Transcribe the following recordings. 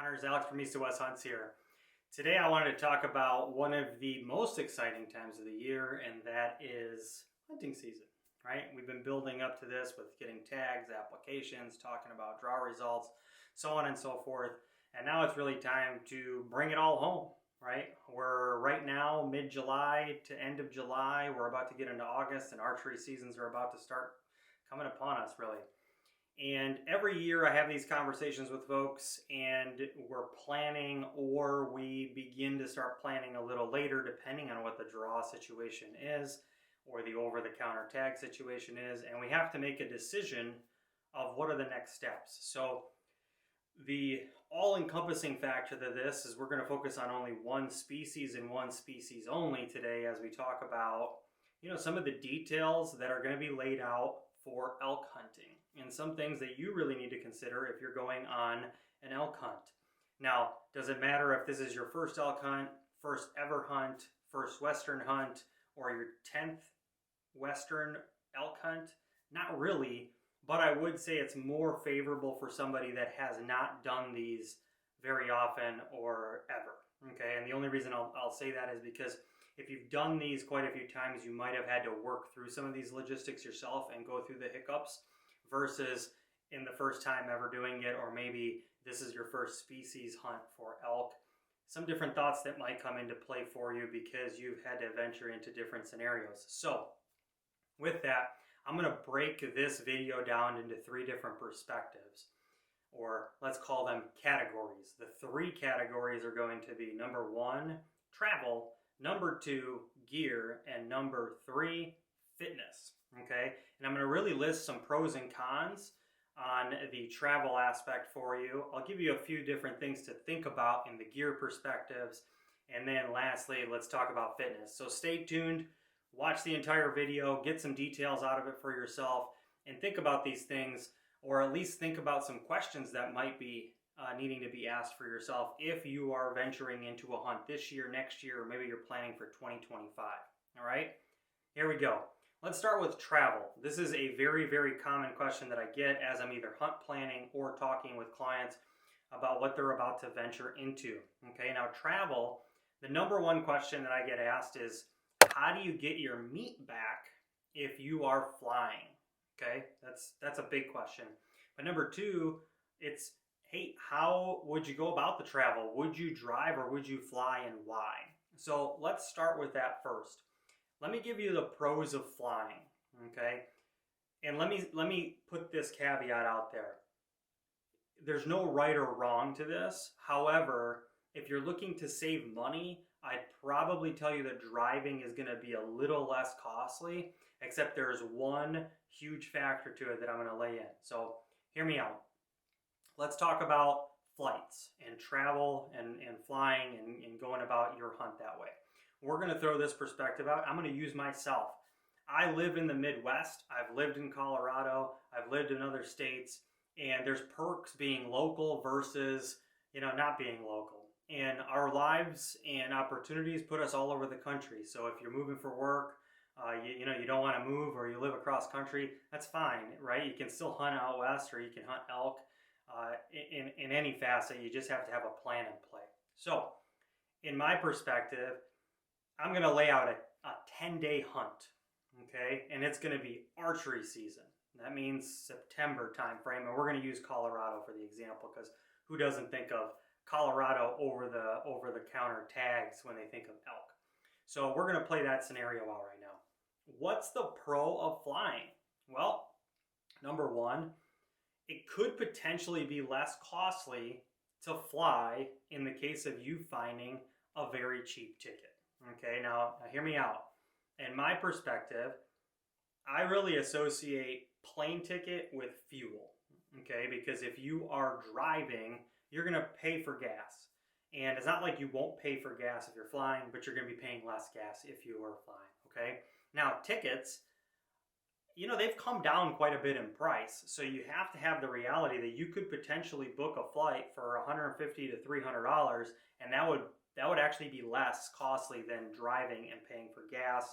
Hunters, Alex from East to West Hunts here. Today I wanted to talk about one of the most exciting times of the year, and that is hunting season, right? We've been building up to this with getting tags, applications, talking about draw results, so on and so forth. And now it's really time to bring it all home, right? We're right now mid-July to end of July. We're about to get into August, and archery seasons are about to start coming upon us, really. And every year I have these conversations with folks, and we're planning, or we begin to start planning a little later depending on what the draw situation is or the over-the-counter tag situation is, and we have to make a decision of what are the next steps. So the all-encompassing factor to this is we're going to focus on only one species and one species only today as we talk about, some of the details that are going to be laid out for elk hunting and some things that you really need to consider if you're going on an elk hunt. Now, does it matter if this is your first elk hunt, first ever hunt, first Western hunt, or your 10th Western elk hunt? Not really, but I would say it's more favorable for somebody that has not done these very often or ever, okay? And the only reason I'll say that is because if you've done these quite a few times, you might have had to work through some of these logistics yourself and go through the hiccups versus in the first time ever doing it, or maybe this is your first species hunt for elk. Some different thoughts that might come into play for you because you've had to venture into different scenarios. So with that, I'm going to break this video down into three different perspectives, or let's call them categories. The three categories are going to be number one, travel, number two, gear, and number three, fitness. Okay, and I'm going to really list some pros and cons on the travel aspect for you. I'll give you a few different things to think about in the gear perspectives, and then lastly, let's talk about fitness. So stay tuned, watch the entire video, get some details out of it for yourself, and think about these things, or at least think about some questions that might be needing to be asked for yourself if you are venturing into a hunt this year, next year, or maybe you're planning for 2025. All right, here we go. Let's start with travel. This is a very, very common question that I get as I'm either hunt planning or talking with clients about what they're about to venture into. Okay, now travel, the number one question that I get asked is, how do you get your meat back if you are flying? Okay, that's a big question. But number two, it's, hey, how would you go about the travel? Would you drive or would you fly, and why? So let's start with that first. Let me give you the pros of flying, okay? And let me put this caveat out there. There's no right or wrong to this. However, if you're looking to save money, I'd probably tell you that driving is going to be a little less costly, except there's one huge factor to it that I'm going to lay in. So hear me out. Let's talk about flights and travel and flying and going about your hunt that way. We're going to throw this perspective out. I'm going to use myself. I live in the Midwest. I've lived in Colorado. I've lived in other states. And there's perks being local versus, not being local. And our lives and opportunities put us all over the country. So if you're moving for work, you don't want to move, or you live across country, that's fine, right? You can still hunt out west, or you can hunt elk in any facet. You just have to have a plan in play. So in my perspective, I'm going to lay out a 10-day hunt, okay? And it's going to be archery season. That means September timeframe, and we're going to use Colorado for the example, because who doesn't think of Colorado over-the-counter tags when they think of elk? So we're going to play that scenario out right now. What's the pro of flying? Well, number one, it could potentially be less costly to fly in the case of you finding a very cheap ticket. Okay, now hear me out. In my perspective, I really associate plane ticket with fuel, okay? Because if you are driving, you're going to pay for gas. And it's not like you won't pay for gas if you're flying, but you're going to be paying less gas if you are flying, okay? Now, tickets, they've come down quite a bit in price. So you have to have the reality that you could potentially book a flight for $150 to $300, and that would actually be less costly than driving and paying for gas,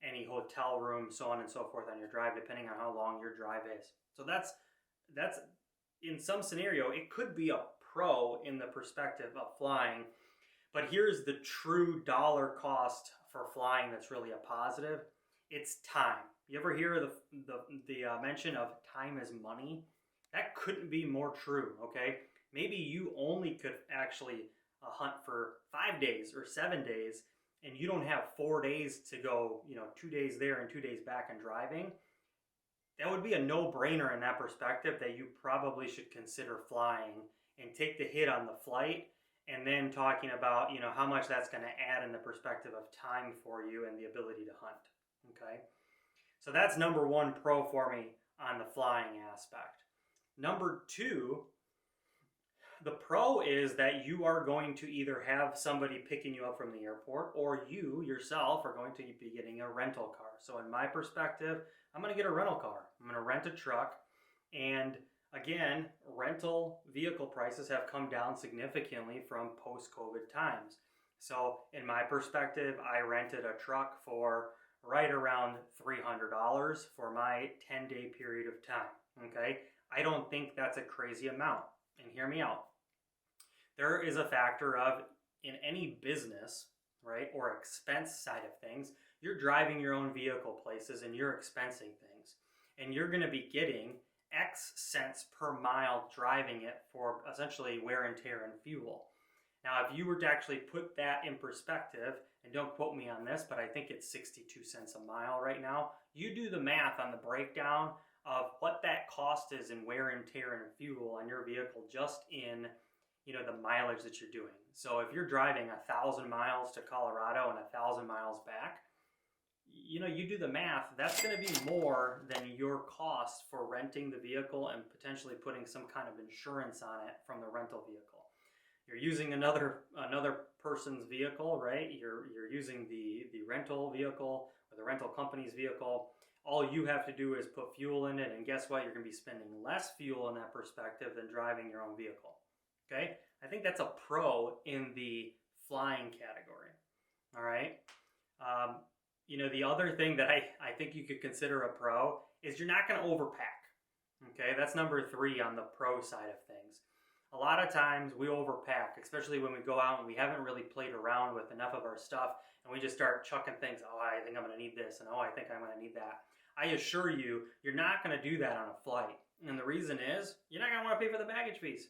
any hotel room, so on and so forth on your drive, depending on how long your drive is. So that's in some scenario, it could be a pro in the perspective of flying. But here's the true dollar cost for flying that's really a positive. It's time. You ever hear the mention of time is money? That couldn't be more true, okay? Maybe you only could actually hunt for 5 days or 7 days, and you don't have 4 days to go, 2 days there and 2 days back and driving. That would be a no-brainer in that perspective that you probably should consider flying and take the hit on the flight, and then talking about, how much that's going to add in the perspective of time for you and the ability to hunt, okay? So that's number one pro for me on the flying aspect. Number two, the pro is that you are going to either have somebody picking you up from the airport, or you yourself are going to be getting a rental car. So in my perspective, I'm going to get a rental car. I'm going to rent a truck. And again, rental vehicle prices have come down significantly from post-COVID times. So in my perspective, I rented a truck for right around $300 for my 10-day period of time, okay? I don't think that's a crazy amount. And hear me out. There is a factor of, in any business, right, or expense side of things, you're driving your own vehicle places and you're expensing things. And you're going to be getting X cents per mile driving it for essentially wear and tear and fuel. Now, if you were to actually put that in perspective, and don't quote me on this, but I think it's 62 cents a mile right now, you do the math on the breakdown of what that cost is in wear and tear and fuel on your vehicle just in the mileage that you're doing. So if you're driving 1,000 miles to Colorado and 1,000 miles back, you do the math, that's going to be more than your cost for renting the vehicle and potentially putting some kind of insurance on it from the rental vehicle. You're using another person's vehicle, right? You're using the rental vehicle or the rental company's vehicle. All you have to do is put fuel in it, and guess what? You're going to be spending less fuel in that perspective than driving your own vehicle. Okay? I think that's a pro in the flying category. All right? The other thing that I think you could consider a pro is you're not going to overpack. Okay? That's number 3 on the pro side of things. A lot of times we overpack, especially when we go out and we haven't really played around with enough of our stuff, and we just start chucking things. Oh, I think I'm going to need this, and oh, I think I'm going to need that. I assure you, you're not going to do that on a flight. And the reason is, you're not going to want to pay for the baggage fees,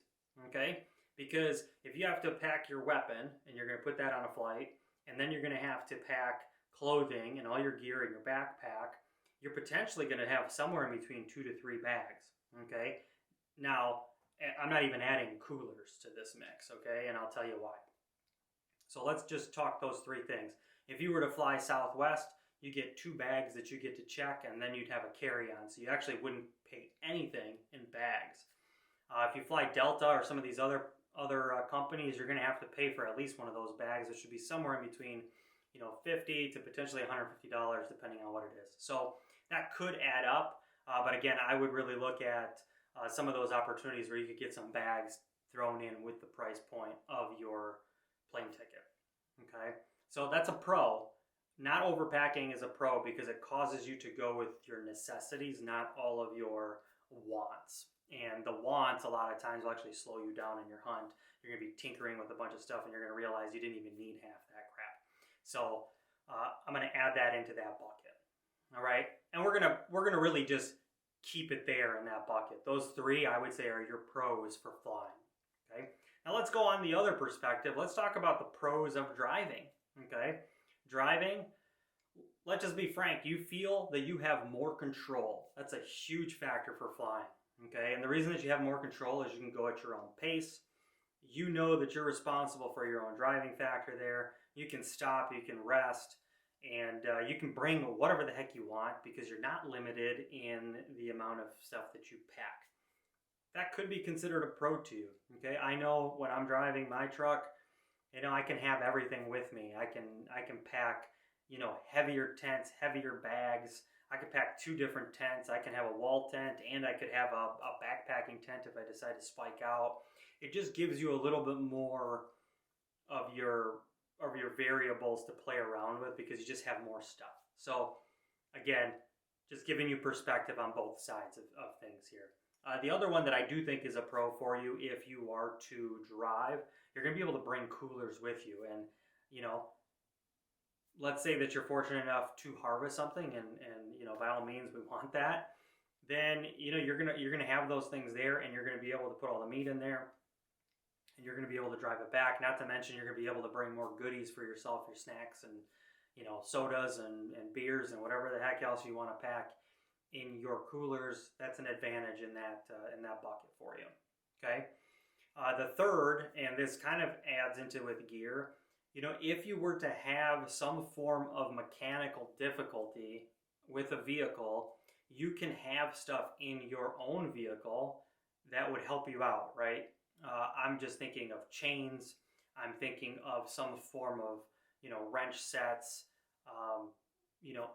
okay? Because if you have to pack your weapon, and you're going to put that on a flight, and then you're going to have to pack clothing and all your gear in your backpack, you're potentially going to have somewhere in between 2 to 3 bags, okay? Now, I'm not even adding coolers to this mix, okay? And I'll tell you why. So let's just talk those 3 things. If you were to fly Southwest, you get 2 bags that you get to check, and then you'd have a carry-on. So you actually wouldn't pay anything in bags. If you fly Delta or some of these other companies, you're going to have to pay for at least one of those bags. It should be somewhere in between, $50 to potentially $150, depending on what it is. So that could add up. But again, I would really look at some of those opportunities where you could get some bags thrown in with the price point of your plane ticket. Okay, so that's a pro. Not overpacking is a pro because it causes you to go with your necessities, not all of your wants. And the wants a lot of times will actually slow you down in your hunt. You're going to be tinkering with a bunch of stuff, and you're going to realize you didn't even need half that crap. So I'm going to add that into that bucket. All right, and we're gonna really just keep it there in that bucket. Those 3, I would say, are your pros for flying. Okay. Now let's go on the other perspective. Let's talk about the pros of driving. Okay. Driving, let's just be frank, you feel that you have more control. That's a huge factor for flying. Okay. And the reason that you have more control is you can go at your own pace. You know that you're responsible for your own driving factor there. You can stop, you can rest. And you can bring whatever the heck you want because you're not limited in the amount of stuff that you pack. That could be considered a pro to you. Okay, I know when I'm driving my truck, I can have everything with me. I can pack, heavier tents, heavier bags. I could pack 2 different tents. I can have a wall tent, and I could have a backpacking tent if I decide to spike out. It just gives you a little bit more of your variables to play around with because you just have more stuff. So again, just giving you perspective on both sides of things here. The other one that I do think is a pro for you, if you are to drive, you're going to be able to bring coolers with you. And, you know, let's say that you're fortunate enough to harvest something, and you know, by all means, we want that. Then, you know, you're gonna have those things there, and you're gonna be able to put all the meat in there, and you're gonna be able to drive it back. Not to mention, you're gonna be able to bring more goodies for yourself, your snacks, and you know, sodas and beers and whatever the heck else you want to pack in your coolers. That's an advantage in that bucket for you. Okay. The third, and this kind of adds into with gear, you know, if you were to have some form of mechanical difficulty with a vehicle, you can have stuff in your own vehicle that would help you out, right? I'm just thinking of chains. I'm thinking of some form of, you know, wrench sets, you know,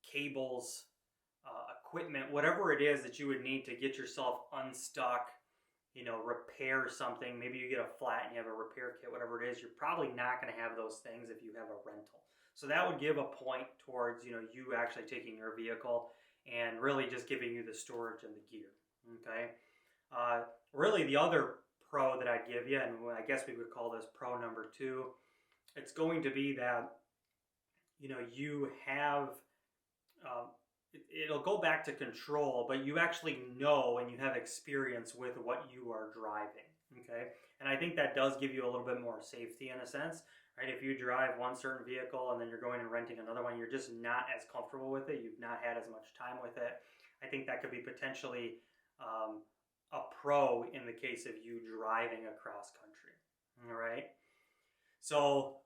cables, equipment, whatever it is that you would need to get yourself unstuck, you know, repair something. Maybe you get a flat and you have a repair kit, whatever it is. You're probably not going to have those things if you have a rental. So that would give a point towards, you know, you actually taking your vehicle and really just giving you the storage and the gear. Okay. Really, the other pro that I'd give you, and I guess we would call this pro number 2, it's going to be that, you know, you have, it'll go back to control, but you actually know and you have experience with what you are driving. Okay. And I think that does give you a little bit more safety in a sense, right? If you drive one certain vehicle and then you're going and renting another one, you're just not as comfortable with it. You've not had as much time with it. I think that could be potentially a pro in the case of you driving across country. All right. So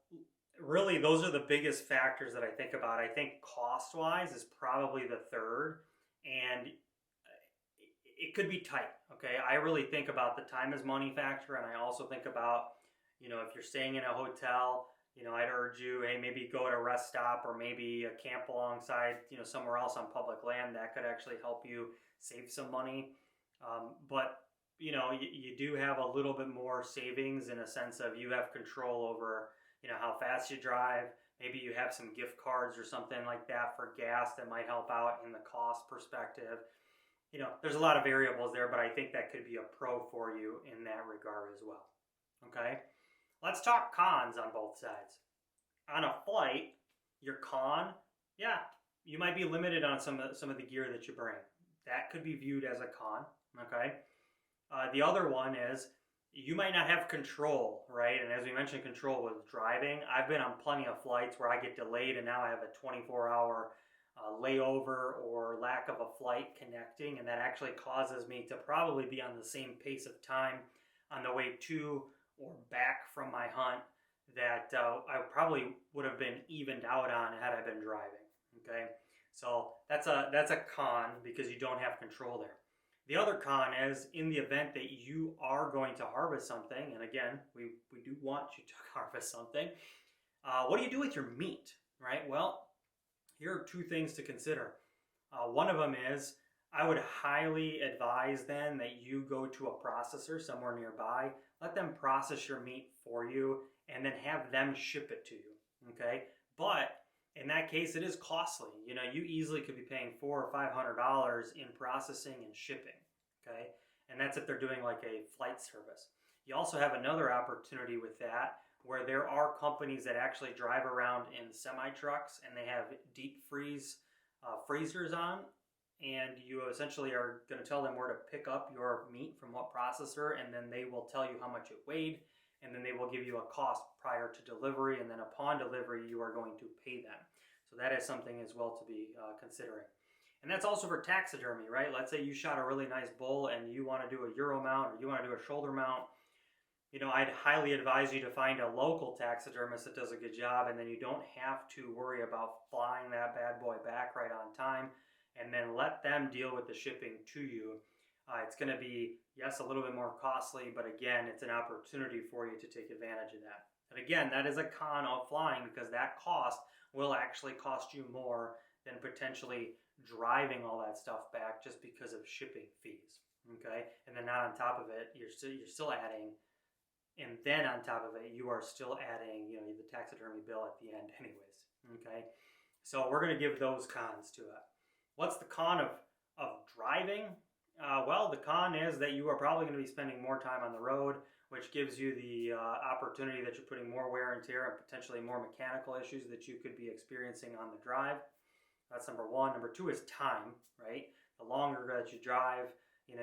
really, those are the biggest factors that I think about. I think cost-wise is probably the third, and it could be tight, okay? I really think about the time is money factor, and I also think about, you know, if you're staying in a hotel, you know, I'd urge you, hey, maybe go to a rest stop or maybe a camp alongside, you know, somewhere else on public land. That could actually help you save some money. But, you know, you do have a little bit more savings in a sense of you have control over, you know, how fast you drive. Maybe you have some gift cards or something like that for gas that might help out in the cost perspective. You know, there's a lot of variables there, but I think that could be a pro for you in that regard as well. Okay, let's talk cons on both sides. On a flight, your con, yeah, you might be limited on some of the gear that you bring. That could be viewed as a con. Okay, the other one is you might not have control, right? And as we mentioned, control with driving. I've been on plenty of flights where I get delayed and now I have a 24-hour layover or lack of a flight connecting, and that actually causes me to probably be on the same pace of time on the way to or back from my hunt that I probably would have been evened out on had I been driving. Okay, so that's a con because you don't have control there. The other con is in the event that you are going to harvest something, and again, we do want you to harvest something, what do you do with your meat, right? Well, here are 2 things to consider. One of them is I would highly advise then that you go to a processor somewhere nearby, let them process your meat for you, and then have them ship it to you, okay? But in that case, it is costly. You know, you easily could be paying $400 or $500 in processing and shipping, okay? And that's if they're doing like a flight service. You also have another opportunity with that where there are companies that actually drive around in semi-trucks and they have deep freezers on, and you essentially are going to tell them where to pick up your meat from what processor, and then they will tell you how much it weighed, and then they will give you a cost prior to delivery, and then upon delivery you are going to pay them. So that is something as well to be considering. And that's also for taxidermy, right? Let's say you shot a really nice bull and you want to do a Euro mount or you want to do a shoulder mount. You know, I'd highly advise you to find a local taxidermist that does a good job, and then you don't have to worry about flying that bad boy back right on time, and then let them deal with the shipping to you. It's going to be, yes, a little bit more costly, but again, it's an opportunity for you to take advantage of that. And again, that is a con of flying because that cost will actually cost you more than potentially driving all that stuff back just because of shipping fees. Okay, and then not on top of it, you're still adding. And then on top of it, you are still adding, you know, the taxidermy bill at the end anyways, okay? So we're going to give those cons to it. What's the con of driving? Well, the con is that you are probably going to be spending more time on the road, which gives you the opportunity that you're putting more wear and tear and potentially more mechanical issues that you could be experiencing on the drive. That's number one. Number two is time, right? The longer that you drive,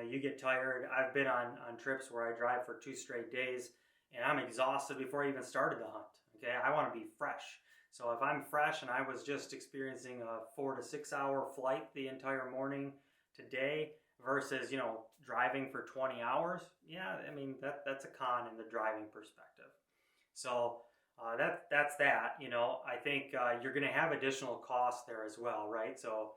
you get tired. I've been on trips where I drive for 2 straight days and I'm exhausted before I even started the hunt. Okay, I want to be fresh. So if I'm fresh and I was just experiencing a 4 to 6 hour flight the entire morning today versus, driving for 20 hours, yeah, I mean, that's a con in the driving perspective. So that's that. I think you're going to have additional costs there as well, right? So,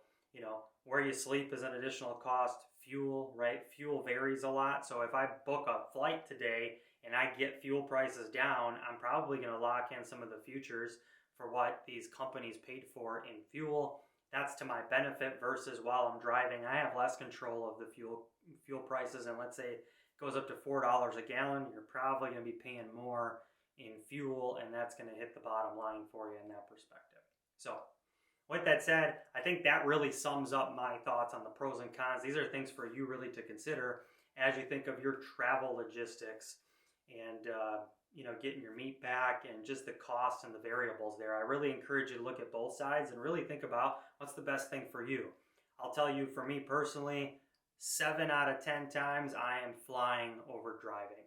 where you sleep is an additional cost. Fuel, right? Fuel varies a lot. So if I book a flight today and I get fuel prices down, I'm probably going to lock in some of the futures for what these companies paid for in fuel. That's to my benefit versus while I'm driving, I have less control of the fuel prices. And let's say it goes up to $4 a gallon, you're probably going to be paying more in fuel, and that's going to hit the bottom line for you in that perspective. So with that said, I think that really sums up my thoughts on the pros and cons. These are things for you really to consider as you think of your travel logistics and getting your meat back and just the costs and the variables there. I really encourage you to look at both sides and really think about what's the best thing for you. I'll tell you, for me personally, 7 out of 10 times I am flying over driving.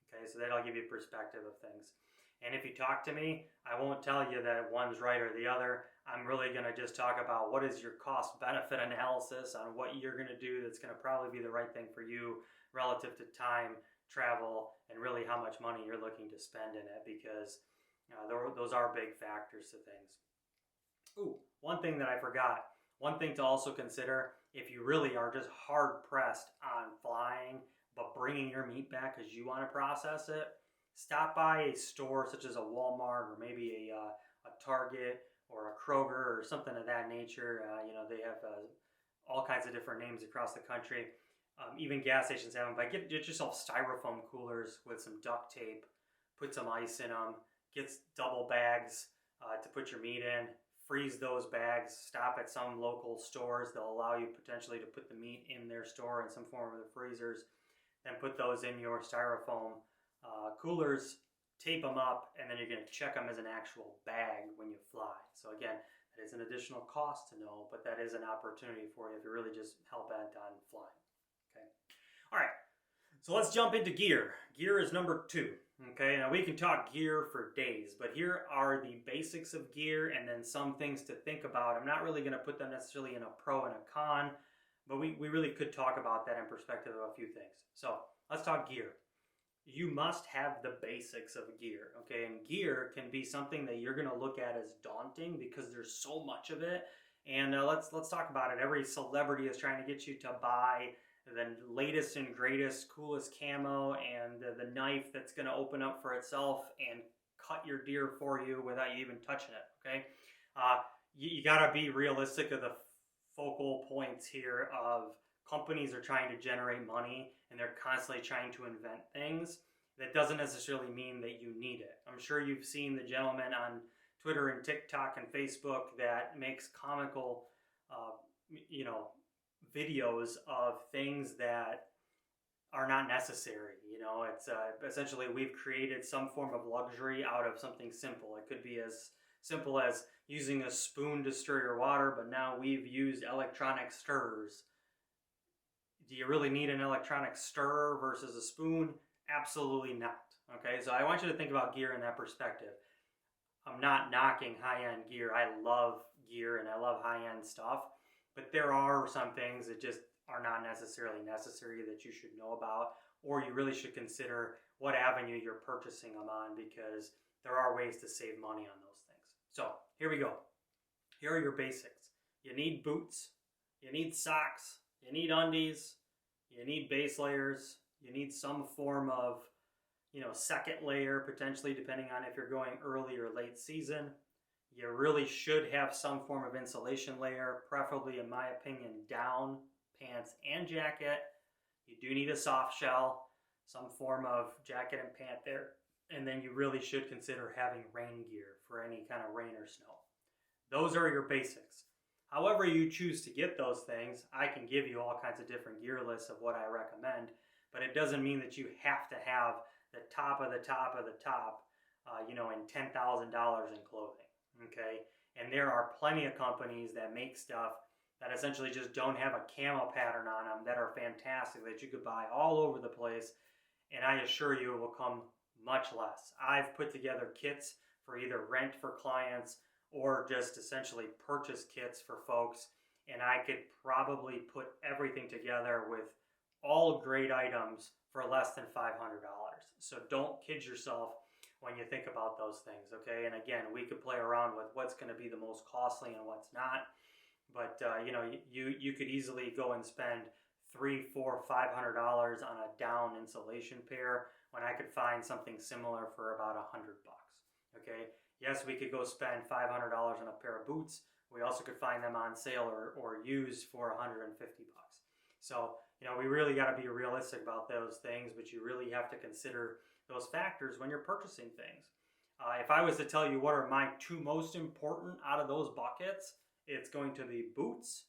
Okay, so that'll give you perspective of things. And if you talk to me, I won't tell you that one's right or the other. I'm really going to just talk about what is your cost-benefit analysis on what you're going to do that's going to probably be the right thing for you relative to time, travel, and really how much money you're looking to spend in it, because those are big factors to things. Ooh, one thing that I forgot. One thing to also consider, if you really are just hard-pressed on flying but bringing your meat back because you want to process it, stop by a store such as a Walmart or maybe a Target or a Kroger or something of that nature. They have all kinds of different names across the country. Even gas stations have them. But get yourself styrofoam coolers with some duct tape, put some ice in them, get double bags to put your meat in, freeze those bags, stop at some local stores. They'll allow you potentially to put the meat in their store in some form of the freezers. Then put those in your styrofoam coolers, tape them up, and then you're going to check them as an actual bag when you fly. So again, that is an additional cost to know, but that is an opportunity for you if you're really just hell-bent on flying. Okay. All right. So let's jump into gear. Gear is number 2. Okay. Now we can talk gear for days, but here are the basics of gear and then some things to think about. I'm not really going to put them necessarily in a pro and a con, but we really could talk about that in perspective of a few things. So let's talk gear. You must have the basics of gear, okay? And gear can be something that you're going to look at as daunting because there's so much of it. And let's talk about it. Every celebrity is trying to get you to buy the latest and greatest, coolest camo and the knife that's going to open up for itself and cut your deer for you without you even touching it, okay? You got to be realistic of the focal points here of companies are trying to generate money and they're constantly trying to invent things. That doesn't necessarily mean that you need it. I'm sure you've seen the gentleman on Twitter and TikTok and Facebook that makes comical, videos of things that are not necessary. It's essentially we've created some form of luxury out of something simple. It could be as simple as using a spoon to stir your water, but now we've used electronic stirrers. Do you really need an electronic stirrer versus a spoon? Absolutely not. Okay, so I want you to think about gear in that perspective. I'm not knocking high-end gear. I love gear and I love high-end stuff, but there are some things that just are not necessarily necessary that you should know about, or you really should consider what avenue you're purchasing them on, because there are ways to save money on those things. So here we go. Here are your basics. You need boots, you need socks, you need undies, you need base layers, you need some form of, second layer, potentially, depending on if you're going early or late season. You really should have some form of insulation layer, preferably, in my opinion, down, pants, and jacket. You do need a soft shell, some form of jacket and pant there. And then you really should consider having rain gear for any kind of rain or snow. Those are your basics. However you choose to get those things, I can give you all kinds of different gear lists of what I recommend, but it doesn't mean that you have to have the top of the top of the top, in $10,000 in clothing, okay? And there are plenty of companies that make stuff that essentially just don't have a camo pattern on them that are fantastic that you could buy all over the place, and I assure you it will come much less. I've put together kits for either rent for clients or just essentially purchase kits for folks, and I could probably put everything together with all great items for less than $500. So don't kid yourself when you think about those things, okay? And again, we could play around with what's going to be the most costly and what's not, but you could easily go and spend $300, $400, $500 on a down insulation pair when I could find something similar for about $100. Okay. Yes, we could go spend $500 on a pair of boots. We also could find them on sale or used for $150. So, we really got to be realistic about those things, but you really have to consider those factors when you're purchasing things. If I was to tell you what are my two most important out of those buckets, it's going to be boots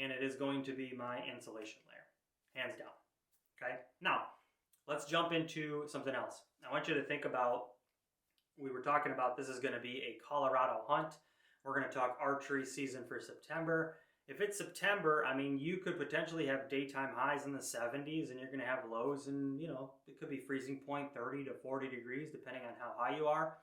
and it is going to be my insulation layer, hands down. Okay. Now, let's jump into something else. I want you to think about, we were talking about this is going to be a Colorado hunt. We're going to talk archery season for September. If it's September, you could potentially have daytime highs in the 70s and you're going to have lows in, it could be freezing point 30 to 40 degrees depending on how high you are.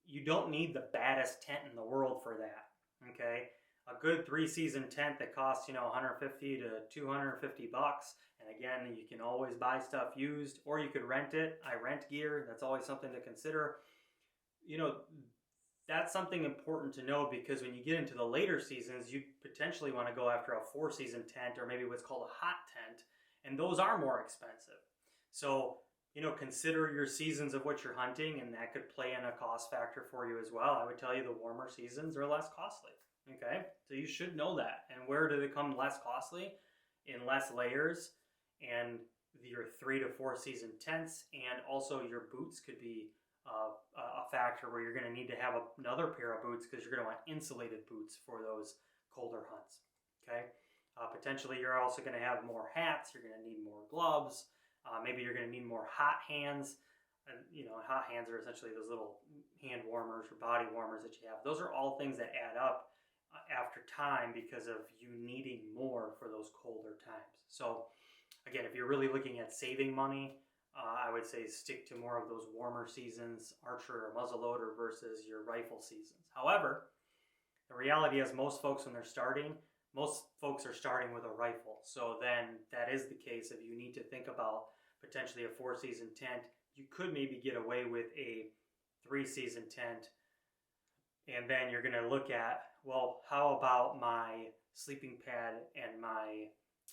You don't need the baddest tent in the world for that, okay? A good 3-season tent that costs, $150 to $250. And again, you can always buy stuff used or you could rent it. I rent gear. That's always something to consider. That's something important to know because when you get into the later seasons, you potentially want to go after a 4-season tent or maybe what's called a hot tent, and those are more expensive. So, consider your seasons of what you're hunting, and that could play in a cost factor for you as well. I would tell you the warmer seasons are less costly, okay? So you should know that. And where do they come less costly? In less layers and your 3 to 4 season tents, and also your boots could be a factor where you're going to need to have another pair of boots because you're going to want insulated boots for those colder hunts, okay? Potentially you're also going to have more hats, you're going to need more gloves, maybe you're going to need more hot hands. Hot hands are essentially those little hand warmers or body warmers that you have. Those are all things that add up after time because of you needing more for those colder times. So again, if you're really looking at saving money, I would say stick to more of those warmer seasons, archer or muzzleloader versus your rifle seasons. However, the reality is most folks when they're starting, most folks are starting with a rifle. So then that is the case. If you need to think about potentially a 4-season tent, you could maybe get away with a 3-season tent. And then you're going to look at, well, how about my sleeping pad and my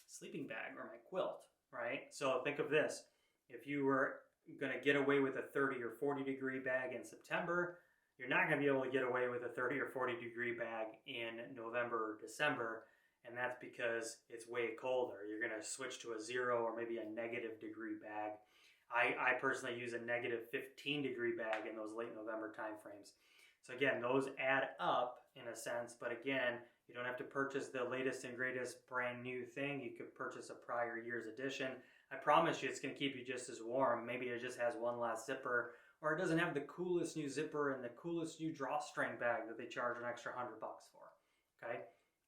sleeping bag or my quilt, right? So think of this. If you were going to get away with a 30 or 40 degree bag in September, you're not going to be able to get away with a 30 or 40 degree bag in November or December, and that's because it's way colder. You're going to switch to a 0 or maybe a negative degree bag. I personally use a negative 15 degree bag in those late November time frames. So again, those add up in a sense, but again, you don't have to purchase the latest and greatest brand new thing. You could purchase a prior year's edition. I promise you it's going to keep you just as warm. Maybe it just has one last zipper, or it doesn't have the coolest new zipper and the coolest new drawstring bag that they charge an extra $100 for, okay?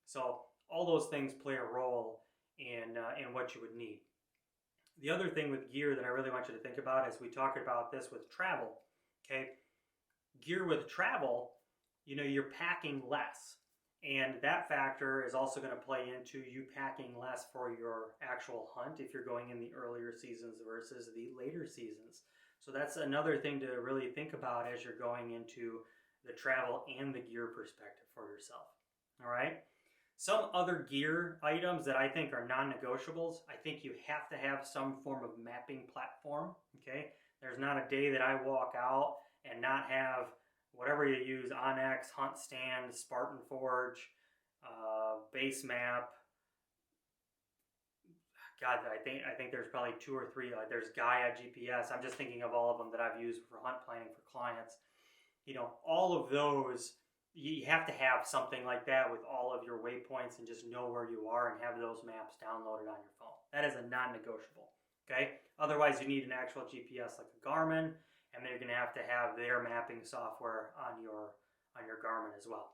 So all those things play a role in what you would need. The other thing with gear that I really want you to think about is we talked about this with travel, okay? Gear with travel, you're packing less. And that factor is also going to play into you packing less for your actual hunt if you're going in the earlier seasons versus the later seasons. So that's another thing to really think about as you're going into the travel and the gear perspective for yourself. All right. Some other gear items that I think are non-negotiables, I think you have to have some form of mapping platform. Okay. There's not a day that I walk out and not have whatever you use, Onyx, Hunt Stand, Spartan Forge, Base Map. God, I think there's probably 2 or 3. There's Gaia GPS. I'm just thinking of all of them that I've used for hunt planning for clients. All of those, you have to have something like that with all of your waypoints and just know where you are and have those maps downloaded on your phone. That is a non-negotiable. Okay. Otherwise, you need an actual GPS like a Garmin, and then you're going to have their mapping software on your Garmin as well.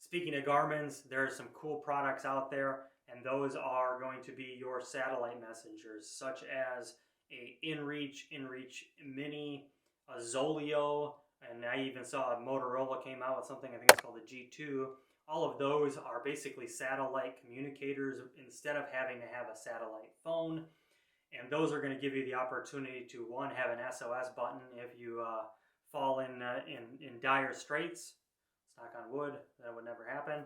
Speaking of Garmin's, there are some cool products out there, and those are going to be your satellite messengers, such as a InReach Mini, a Zoleo, and I even saw Motorola came out with something, I think it's called the G2. All of those are basically satellite communicators instead of having to have a satellite phone. And those are going to give you the opportunity to, one, have an SOS button if you fall in dire straits. Let's knock on wood, that would never happen,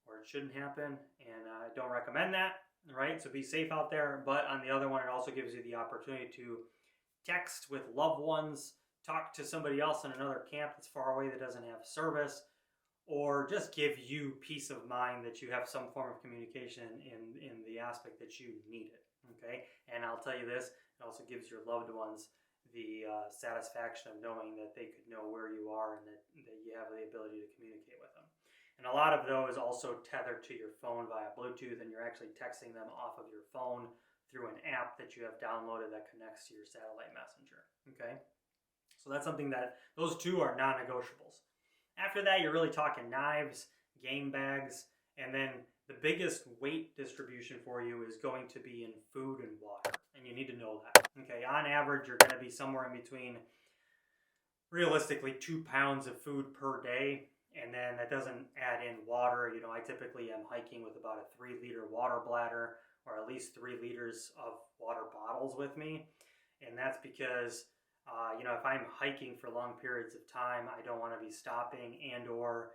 or it shouldn't happen, and I don't recommend that, right? So be safe out there. But on the other one, it also gives you the opportunity to text with loved ones, talk to somebody else in another camp that's far away that doesn't have service, or just give you peace of mind that you have some form of communication in the aspect that you need it. Okay, and I'll tell you this, it also gives your loved ones the satisfaction of knowing that they could know where you are and that you have the ability to communicate with them. And a lot of those also tether to your phone via Bluetooth, and you're actually texting them off of your phone through an app that you have downloaded that connects to your satellite messenger. Okay, so that's something that those two are non-negotiables. After that, you're really talking knives, game bags, and then the biggest weight distribution for you is going to be in food and water, and you need to know that. Okay, on average, you're going to be somewhere in between, realistically, 2 pounds of food per day, and then that doesn't add in water. You know, I typically am hiking with about a 3-liter water bladder, or at least 3 liters of water bottles with me, and that's because you know, if I'm hiking for long periods of time, I don't want to be stopping, and or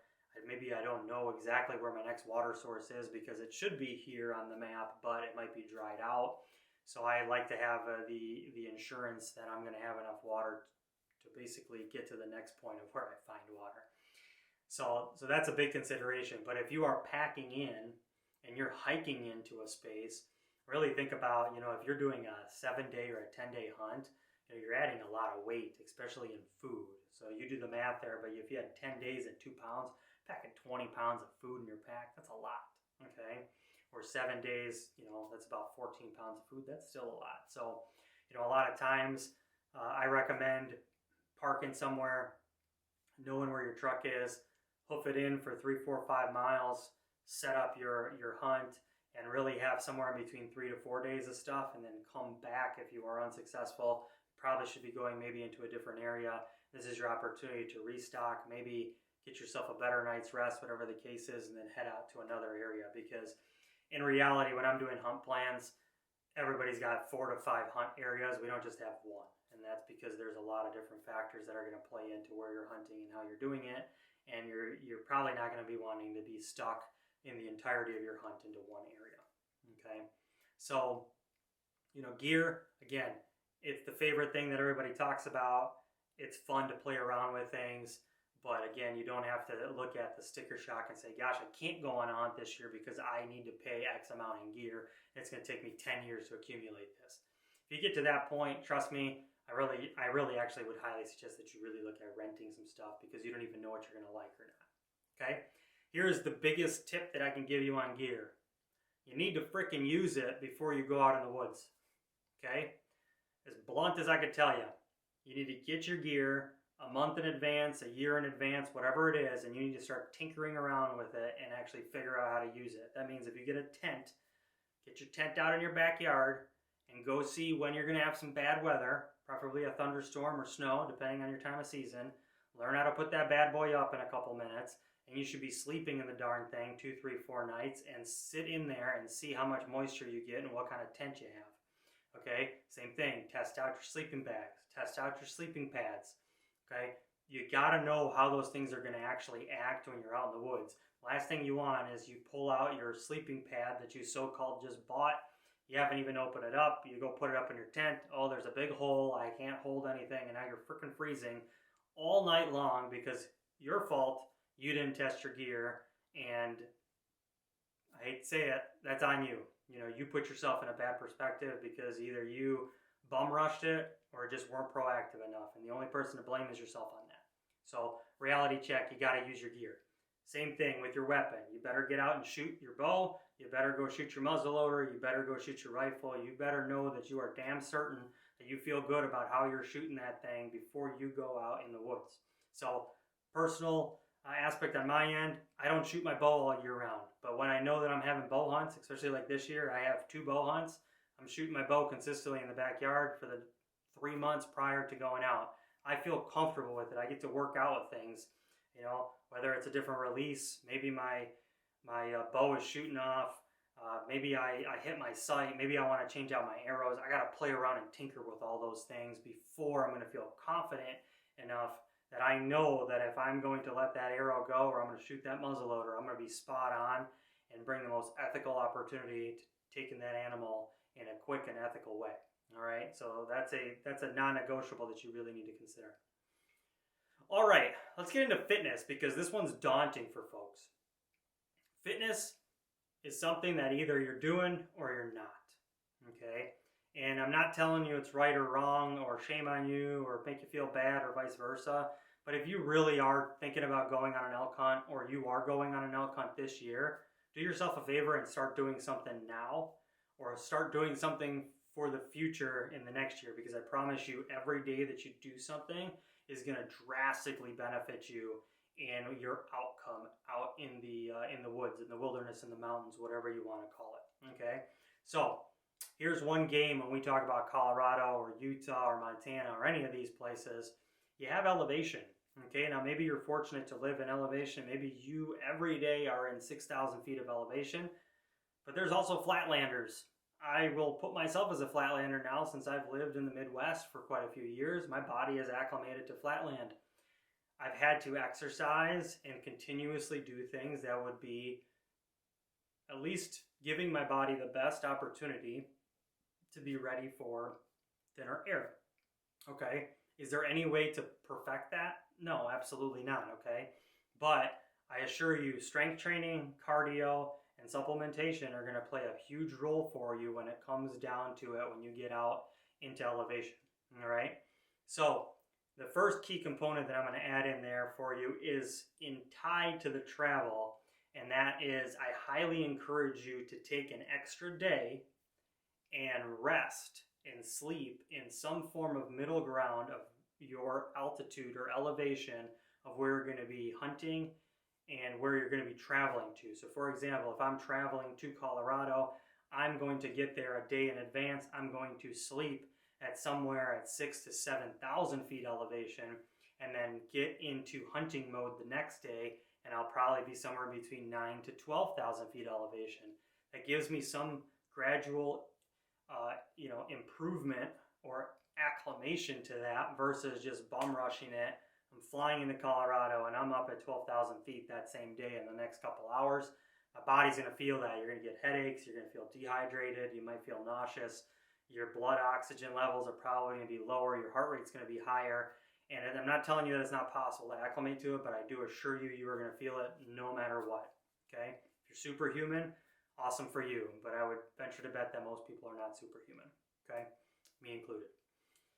maybe I don't know exactly where my next water source is because it should be here on the map, but it might be dried out. So I like to have the insurance that I'm going to have enough water to basically get to the next point of where I find water. So that's a big consideration. But if you are packing in and you're hiking into a space, really think about, you know, if you're doing a 7-day or a 10-day hunt, you know, you're adding a lot of weight, especially in food. So you do the math there, but if you had 10 days at 2 pounds, packing 20 pounds of food in your pack, that's a lot, okay? Or 7 days, you know, that's about 14 pounds of food. That's still a lot. So, you know, a lot of times I recommend parking somewhere, knowing where your truck is, hoof it in for 3, 4, 5 miles, set up your hunt, and really have somewhere in between 3 to 4 days of stuff, and then come back if you are unsuccessful. Probably should be going maybe into a different area. This is your opportunity to restock, maybe get yourself a better night's rest, whatever the case is, and then head out to another area. Because in reality, when I'm doing hunt plans, everybody's got 4 to 5 hunt areas. We don't just have one. And that's because there's a lot of different factors that are going to play into where you're hunting and how you're doing it. And you're probably not going to be wanting to be stuck in the entirety of your hunt into one area. Okay? So, you know, gear, again, it's the favorite thing that everybody talks about. It's fun to play around with things. But again, you don't have to look at the sticker shock and say, gosh, I can't go on a hunt this year because I need to pay X amount in gear. It's going to take me 10 years to accumulate this. If you get to that point, trust me, I really actually would highly suggest that you really look at renting some stuff because you don't even know what you're going to like or not. Okay? Here's the biggest tip that I can give you on gear. You need to freaking use it before you go out in the woods. Okay? As blunt as I could tell you, you need to get your gear a month in advance, a year in advance, whatever it is, and you need to start tinkering around with it and actually figure out how to use it. That means if you get a tent, get your tent out in your backyard and go see when you're going to have some bad weather, preferably a thunderstorm or snow, depending on your time of season. Learn how to put that bad boy up in a couple minutes, and you should be sleeping in the darn thing 2, 3, 4 nights and sit in there and see how much moisture you get and what kind of tent you have. Okay, same thing, test out your sleeping bags, test out your sleeping pads. Okay, you gotta know how those things are gonna actually act when you're out in the woods. Last thing you want is you pull out your sleeping pad that you so-called just bought, you haven't even opened it up, you go put it up in your tent, oh, there's a big hole, I can't hold anything, and now you're freaking freezing all night long because your fault, you didn't test your gear, and I hate to say it, that's on you. You know, you put yourself in a bad perspective because either you bum rushed it or just weren't proactive enough. And the only person to blame is yourself on that. So reality check, you got to use your gear. Same thing with your weapon. You better get out and shoot your bow. You better go shoot your muzzleloader. You better go shoot your rifle. You better know that you are damn certain that you feel good about how you're shooting that thing before you go out in the woods. So, personal aspect on my end, I don't shoot my bow all year round. But when I know that I'm having bow hunts, especially like this year, I have 2 bow hunts. I'm shooting my bow consistently in the backyard for the 3 months prior to going out. I feel comfortable with it. I get to work out with things, you know, whether it's a different release, maybe my bow is shooting off, maybe I hit my sight, maybe I want to change out my arrows. I got to play around and tinker with all those things before I'm going to feel confident enough that I know that if I'm going to let that arrow go or I'm going to shoot that muzzleloader, I'm going to be spot on and bring the most ethical opportunity to taking that animal in a quick and ethical way. All right, so that's a non-negotiable that you really need to consider. All right, let's get into fitness because this one's daunting for folks. Fitness is something that either you're doing or you're not, okay? And I'm not telling you it's right or wrong or shame on you or make you feel bad or vice versa, but if you really are thinking about going on an elk hunt or you are going on an elk hunt this year, do yourself a favor and start doing something now or start doing something for the future in the next year, because I promise you every day that you do something is going to drastically benefit you in your outcome out in the woods, in the wilderness, in the mountains, whatever you want to call it. Okay, so here's one game when we talk about Colorado or Utah or Montana or any of these places, you have elevation. Okay, now maybe you're fortunate to live in elevation. Maybe you every day are in 6,000 feet of elevation, but there's also flatlanders. I will put myself as a flatlander now since I've lived in the Midwest for quite a few years. My body is acclimated to flatland. I've had to exercise and continuously do things that would be at least giving my body the best opportunity to be ready for thinner air. Okay, is there any way to perfect that? No, absolutely not, okay? But I assure you, strength training, cardio, and supplementation are going to play a huge role for you when it comes down to it when you get out into elevation, all right? So the first key component that I'm going to add in there for you is tied to the travel, and that is I highly encourage you to take an extra day and rest and sleep in some form of middle ground of your altitude or elevation of where you're going to be hunting and where you're going to be traveling to. So for example, if I'm traveling to Colorado, I'm going to get there a day in advance. I'm going to sleep at somewhere at 6,000 to 7,000 feet elevation and then get into hunting mode the next day, and I'll probably be somewhere between 9,000 to 12,000 feet elevation. That gives me some gradual improvement or acclimation to that versus just bum rushing it. I'm flying into Colorado and I'm up at 12,000 feet that same day in the next couple hours. My body's going to feel that. You're going to get headaches. You're going to feel dehydrated. You might feel nauseous. Your blood oxygen levels are probably going to be lower. Your heart rate's going to be higher. And I'm not telling you that it's not possible to acclimate to it, but I do assure you, you are going to feel it no matter what. Okay? If you're superhuman, awesome for you. But I would venture to bet that most people are not superhuman. Okay? Me included.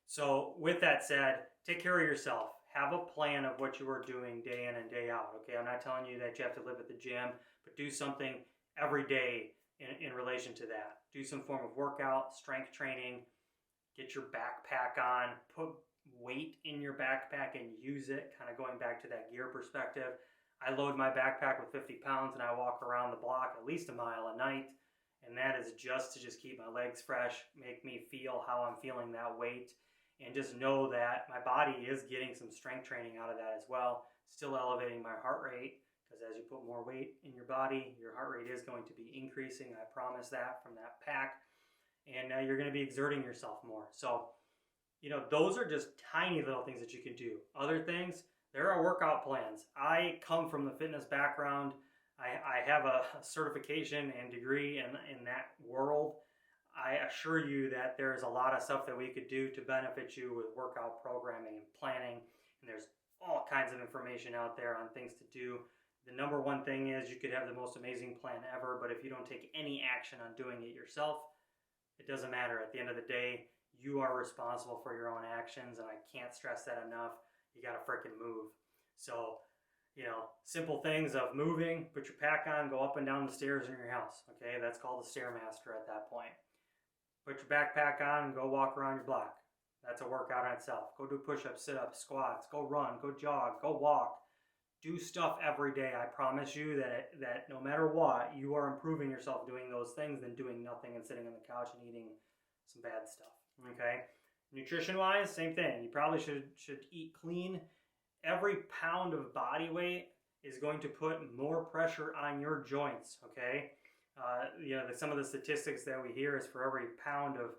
So with that said, take care of yourself. Have a plan of what you are doing day in and day out. Okay, I'm not telling you that you have to live at the gym, but do something every day in relation to that. Do some form of workout, strength training, get your backpack on, put weight in your backpack and use it, kind of going back to that gear perspective. I load my backpack with 50 pounds and I walk around the block at least a mile a night, and that is just to keep my legs fresh, make me feel how I'm feeling that weight, and just know that my body is getting some strength training out of that as well, still elevating my heart rate, because as you put more weight in your body, your heart rate is going to be increasing. I promise that from that pack, and you're going to be exerting yourself more. So, those are just tiny little things that you can do. Other things, there are workout plans. I come from the fitness background. I have a certification and degree in that world. I assure you that there's a lot of stuff that we could do to benefit you with workout programming and planning, and there's all kinds of information out there on things to do. The number one thing is you could have the most amazing plan ever, but if you don't take any action on doing it yourself, it doesn't matter. At the end of the day, you are responsible for your own actions, and I can't stress that enough. You got to freaking move. So simple things of moving, put your pack on, go up and down the stairs in your house. Okay, that's called the Stairmaster at that point. Put your backpack on and go walk around your block. That's a workout in itself. Go do push-ups, sit-ups, squats, go run, go jog, go walk. Do stuff every day. I promise you that no matter what, you are improving yourself doing those things than doing nothing and sitting on the couch and eating some bad stuff. Okay? Nutrition-wise, same thing. You probably should eat clean. Every pound of body weight is going to put more pressure on your joints, okay? Some of the statistics that we hear is for every pound of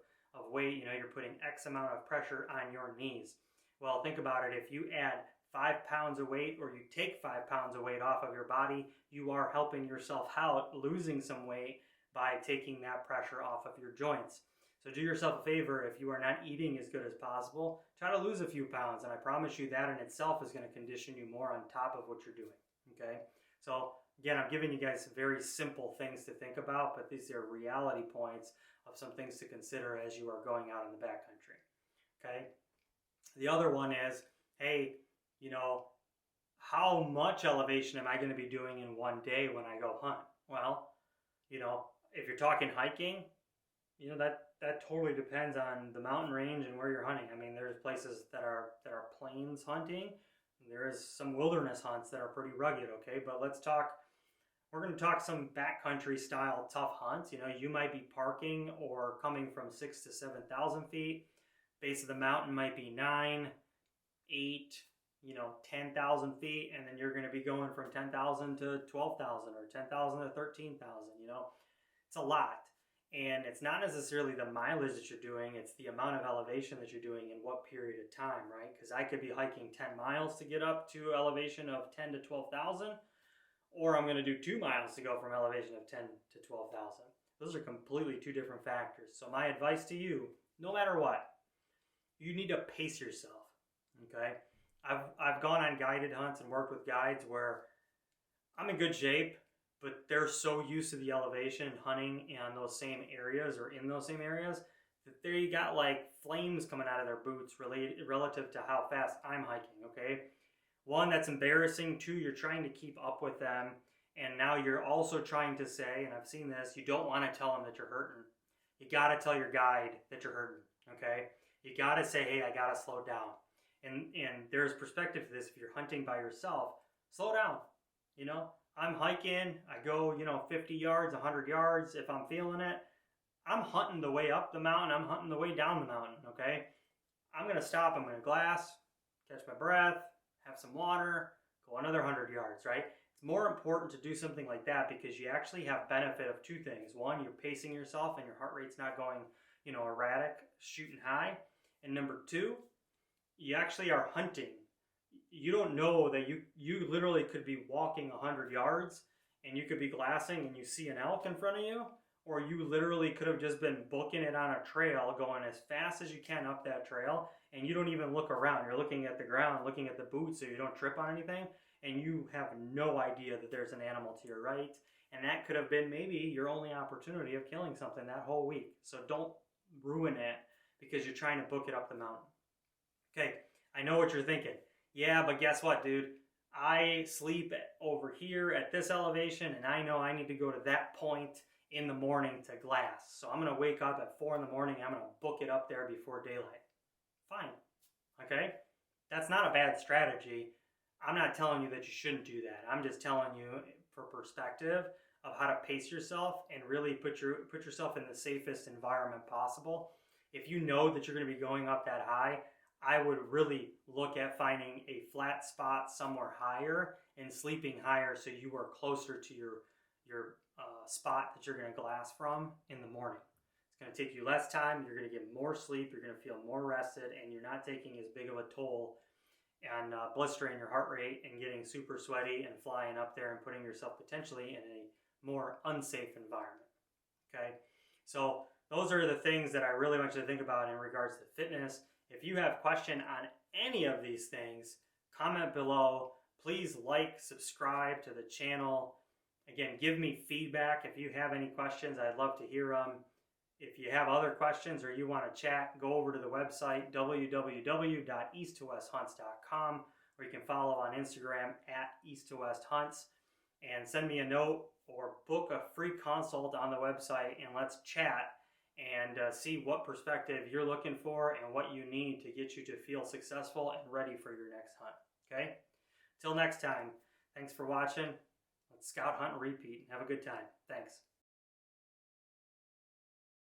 weight, you're putting X amount of pressure on your knees. Well, think about it. If you add 5 pounds of weight or you take 5 pounds of weight off of your body, you are helping yourself out, losing some weight by taking that pressure off of your joints. So do yourself a favor, if you are not eating as good as possible, try to lose a few pounds, and I promise you that in itself is going to condition you more on top of what you're doing, okay? So again, I'm giving you guys some very simple things to think about, but these are reality points of some things to consider as you are going out in the backcountry, okay? The other one is, hey, how much elevation am I going to be doing in one day when I go hunt? Well, if you're talking hiking, that totally depends on the mountain range and where you're hunting. I mean, there's places that are plains hunting. There is some wilderness hunts that are pretty rugged, okay? But we're going to talk some backcountry style tough hunts. You might be parking or coming from 6,000 to 7,000 feet. Base of the mountain might be 9, 8, 10,000 feet, and then you're going to be going from 10,000 to 12,000 or 10,000 to 13,000. It's a lot. And it's not necessarily the mileage that you're doing, it's the amount of elevation that you're doing in what period of time, right? Because I could be hiking 10 miles to get up to elevation of 10 to 12,000, or I'm going to do 2 miles to go from elevation of 10 to 12,000. Those are completely two different factors. So my advice to you, no matter what, you need to pace yourself, okay? I've gone on guided hunts and worked with guides where I'm in good shape, but they're so used to the elevation hunting on those same areas or in those same areas that they got like flames coming out of their boots relative to how fast I'm hiking, okay? One, that's embarrassing. Two, you're trying to keep up with them. And now you're also trying to say, and I've seen this, you don't want to tell them that you're hurting. You got to tell your guide that you're hurting, okay? You got to say, hey, I got to slow down. And there's perspective to this. If you're hunting by yourself, slow down, I'm hiking, I go, 50 yards, 100 yards. If I'm feeling it, I'm hunting the way up the mountain. I'm hunting the way down the mountain, okay? I'm going to stop. I'm going to glass, catch my breath, have some water, go another 100 yards, right? It's more important to do something like that because you actually have benefit of 2 things. One, you're pacing yourself and your heart rate's not going, erratic, shooting high. And number 2, you actually are hunting. You don't know that you literally could be walking 100 yards and you could be glassing and you see an elk in front of you, or you literally could have just been booking it on a trail going as fast as you can up that trail and you don't even look around. You're looking at the ground, looking at the boots so you don't trip on anything, and you have no idea that there's an animal to your right, and that could have been maybe your only opportunity of killing something that whole week. So don't ruin it because you're trying to book it up the mountain. Okay, I know what you're thinking. Yeah, but guess what, dude? I sleep over here at this elevation, and I know I need to go to that point in the morning to glass. So I'm going to wake up at 4 in the morning. I'm going to book it up there before daylight. Fine. Okay? That's not a bad strategy. I'm not telling you that you shouldn't do that. I'm just telling you for perspective of how to pace yourself and really put yourself in the safest environment possible. If you know that you're going to be going up that high, I would really look at finding a flat spot somewhere higher and sleeping higher so you are closer to your spot that you're going to glass from in the morning. It's going to take you less time, you're going to get more sleep, you're going to feel more rested, and you're not taking as big of a toll and blistering your heart rate and getting super sweaty and flying up there and putting yourself potentially in a more unsafe environment. Okay, so those are the things that I really want you to think about in regards to fitness. If you have a question on any of these things, comment below. Please like, subscribe to the channel. Again, give me feedback. If you have any questions, I'd love to hear them. If you have other questions or you want to chat, go over to the website, www.easttowesthunts.com. or you can follow on Instagram at East to West Hunts, and send me a note or book a free consult on the website, and let's chat and see what perspective you're looking for and what you need to get you to feel successful and ready for your next hunt. Okay? Till next time, thanks for watching. Let's scout, hunt, and repeat. Have a good time. Thanks.